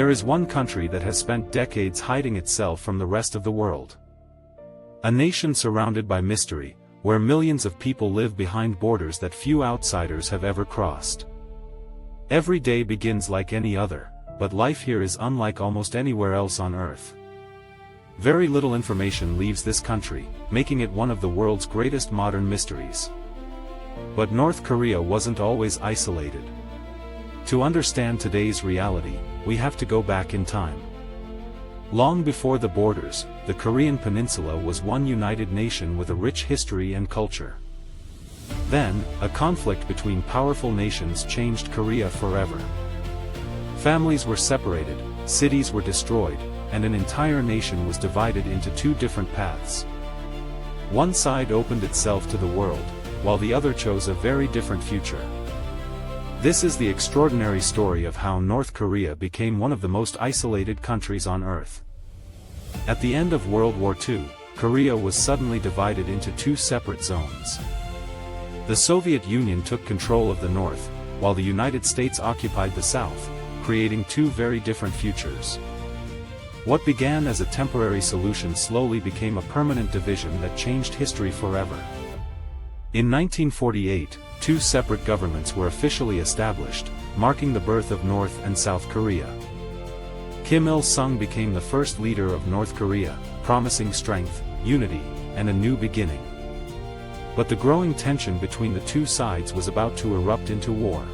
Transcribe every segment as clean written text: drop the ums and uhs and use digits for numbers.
There is one country that has spent decades hiding itself from the rest of the world. A nation surrounded by mystery, where millions of people live behind borders that few outsiders have ever crossed. Every day begins like any other, but life here is unlike almost anywhere else on Earth. Very little information leaves this country, making it one of the world's greatest modern mysteries. But North Korea wasn't always isolated. To understand today's reality, we have to go back in time. Long before the borders, the Korean peninsula was one united nation with a rich history and culture. Then, a conflict between powerful nations changed Korea forever. Families were separated, cities were destroyed, and an entire nation was divided into two different paths. One side opened itself to the world, while the other chose a very different future. This is the extraordinary story of how North Korea became one of the most isolated countries on Earth. At the end of World War II, Korea was suddenly divided into two separate zones. The Soviet Union took control of the North, while the United States occupied the South, creating two very different futures. What began as a temporary solution slowly became a permanent division that changed history forever. In 1948, two separate governments were officially established, marking the birth of North and South Korea. Kim Il-sung became the first leader of North Korea, promising strength, unity, and a new beginning. But the growing tension between the two sides was about to erupt into war.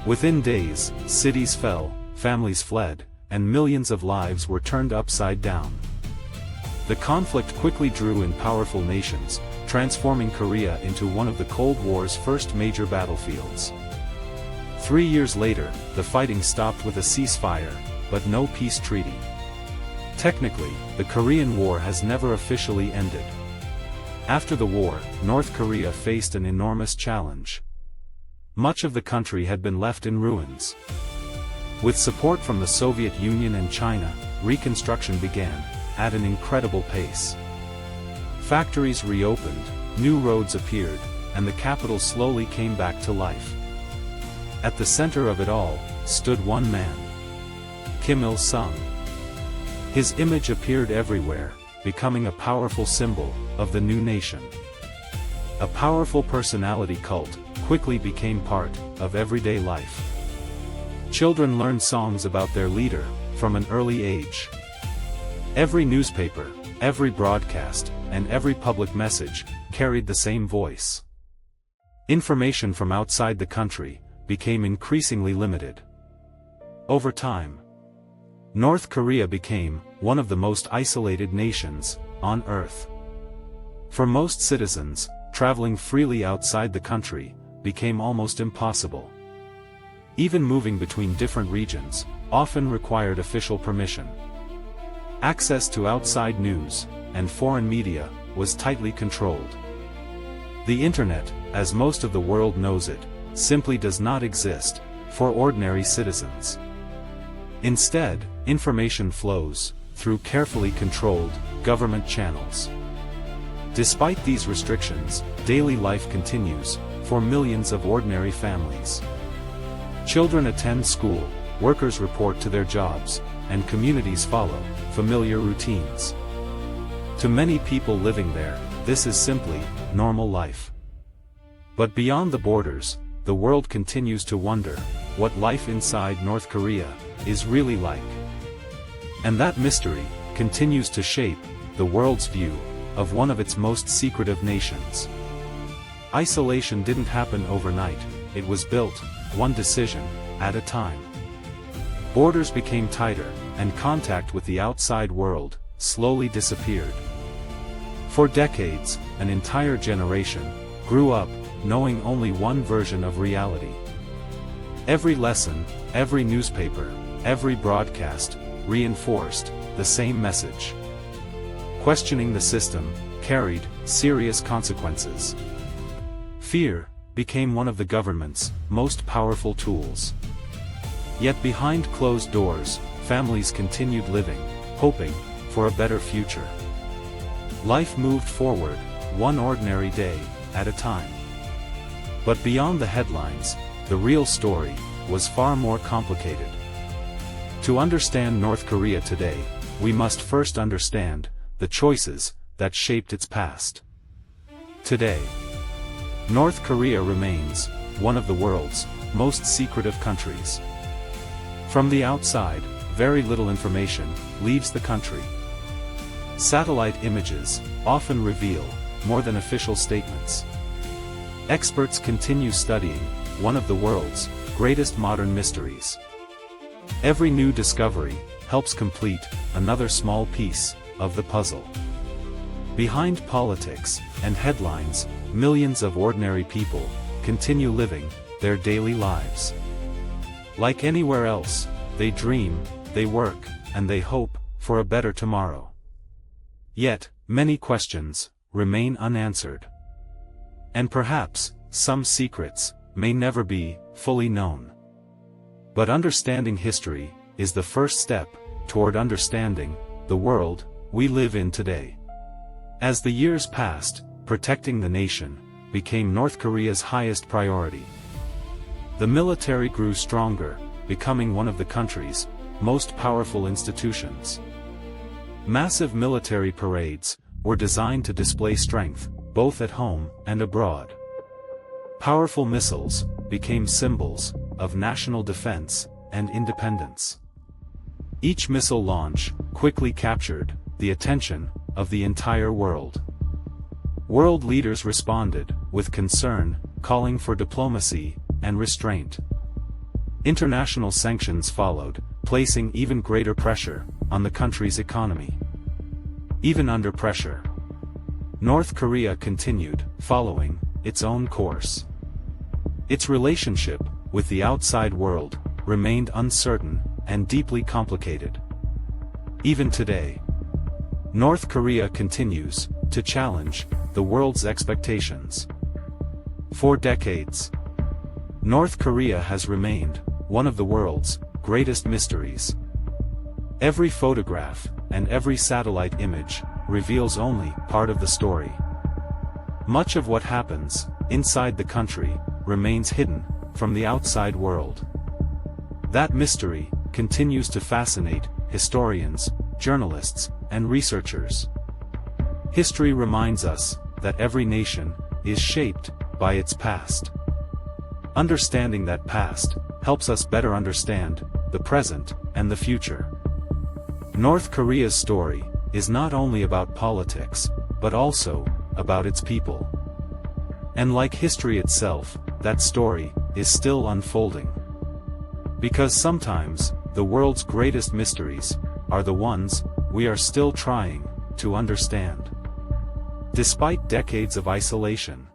Within days, cities fell, families fled, and millions of lives were turned upside down. The conflict quickly drew in powerful nations, transforming Korea into one of the Cold War's first major battlefields. 3 years later, the fighting stopped with a ceasefire, but no peace treaty. Technically, the Korean War has never officially ended. After the war, North Korea faced an enormous challenge. Much of the country had been left in ruins. With support from the Soviet Union and China, reconstruction began, at an incredible pace. Factories reopened, new roads appeared, and the capital slowly came back to life. At the center of it all, stood one man. Kim Il-sung. His image appeared everywhere, becoming a powerful symbol of the new nation. A powerful personality cult quickly became part of everyday life. Children learned songs about their leader from an early age. Every newspaper, every broadcast, and every public message carried the same voice. Information from outside the country became increasingly limited. Over time, North Korea became one of the most isolated nations on Earth. For most citizens, traveling freely outside the country became almost impossible. Even moving between different regions often required official permission. Access to outside news and foreign media was tightly controlled. The Internet, as most of the world knows it, simply does not exist for ordinary citizens. Instead, information flows through carefully controlled government channels. Despite these restrictions, daily life continues for millions of ordinary families. Children attend school, workers report to their jobs, and communities follow familiar routines. To many people living there, this is simply normal life. But beyond the borders, the world continues to wonder what life inside North Korea is really like. And that mystery continues to shape the world's view of one of its most secretive nations. Isolation didn't happen overnight, it was built, one decision at a time. Borders became tighter, and contact with the outside world slowly disappeared. For decades, an entire generation grew up knowing only one version of reality. Every lesson, every newspaper, every broadcast reinforced the same message. Questioning the system carried serious consequences. Fear became one of the government's most powerful tools. Yet behind closed doors, families continued living, hoping for a better future. Life moved forward, one ordinary day at a time. But beyond the headlines, the real story was far more complicated. To understand North Korea today, we must first understand the choices that shaped its past. Today, North Korea remains one of the world's most secretive countries. From the outside, very little information leaves the country. Satellite images often reveal more than official statements. Experts continue studying one of the world's greatest modern mysteries. Every new discovery helps complete another small piece of the puzzle. Behind politics and headlines, millions of ordinary people continue living their daily lives. Like anywhere else, they dream, they work, and they hope for a better tomorrow. Yet, many questions remain unanswered. And perhaps, some secrets may never be fully known. But understanding history is the first step toward understanding the world we live in today. As the years passed, protecting the nation became North Korea's highest priority. The military grew stronger, becoming one of the country's most powerful institutions. Massive military parades were designed to display strength, both at home and abroad. Powerful missiles became symbols of national defense and independence. Each missile launch quickly captured the attention of the entire world. World leaders responded with concern, calling for diplomacy and restraint. International sanctions followed, placing even greater pressure on the country's economy. Even under pressure, North Korea continued following its own course. Its relationship with the outside world remained uncertain and deeply complicated. Even today, North Korea continues to challenge the world's expectations. For decades, North Korea has remained one of the world's greatest mysteries. Every photograph and every satellite image reveals only part of the story. Much of what happens inside the country remains hidden from the outside world. That mystery continues to fascinate historians, journalists, and researchers. History reminds us that every nation is shaped by its past. Understanding that past helps us better understand the present and the future. North Korea's story is not only about politics, but also about its people. And like history itself, that story is still unfolding. Because sometimes, the world's greatest mysteries are the ones we are still trying to understand. Despite decades of isolation,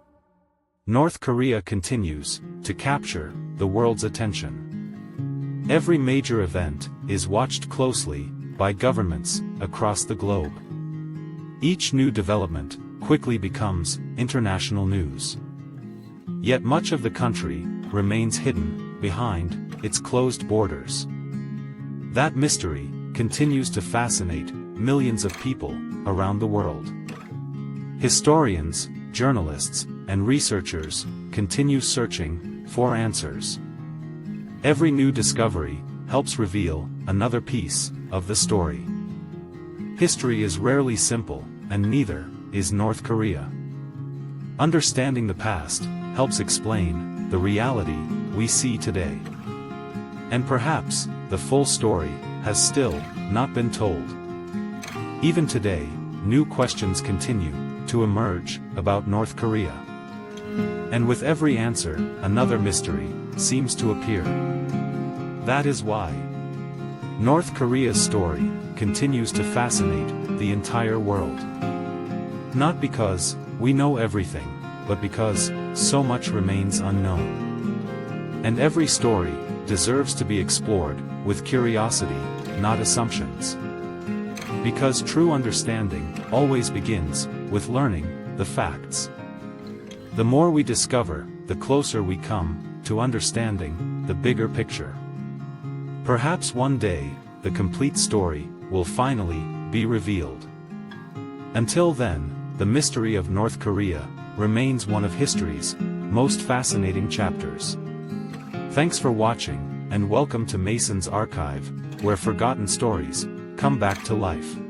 North Korea continues to capture the world's attention. Every major event is watched closely by governments across the globe. Each new development quickly becomes international news. Yet much of the country remains hidden behind its closed borders. That mystery continues to fascinate millions of people around the world. Historians, journalists, and researchers continue searching for answers. Every new discovery helps reveal another piece of the story. History is rarely simple, and neither is North Korea. Understanding the past helps explain the reality we see today. And perhaps, the full story has still not been told. Even today, new questions continue to emerge about North Korea. And with every answer, another mystery seems to appear. That is why North Korea's story continues to fascinate the entire world. Not because we know everything, but because so much remains unknown. And every story deserves to be explored with curiosity, not assumptions. Because true understanding always begins with learning the facts. The more we discover, the closer we come to understanding the bigger picture. Perhaps one day, the complete story will finally be revealed. Until then, the mystery of North Korea remains one of history's most fascinating chapters. Thanks for watching, and welcome to Mason's Archive, where forgotten stories come back to life.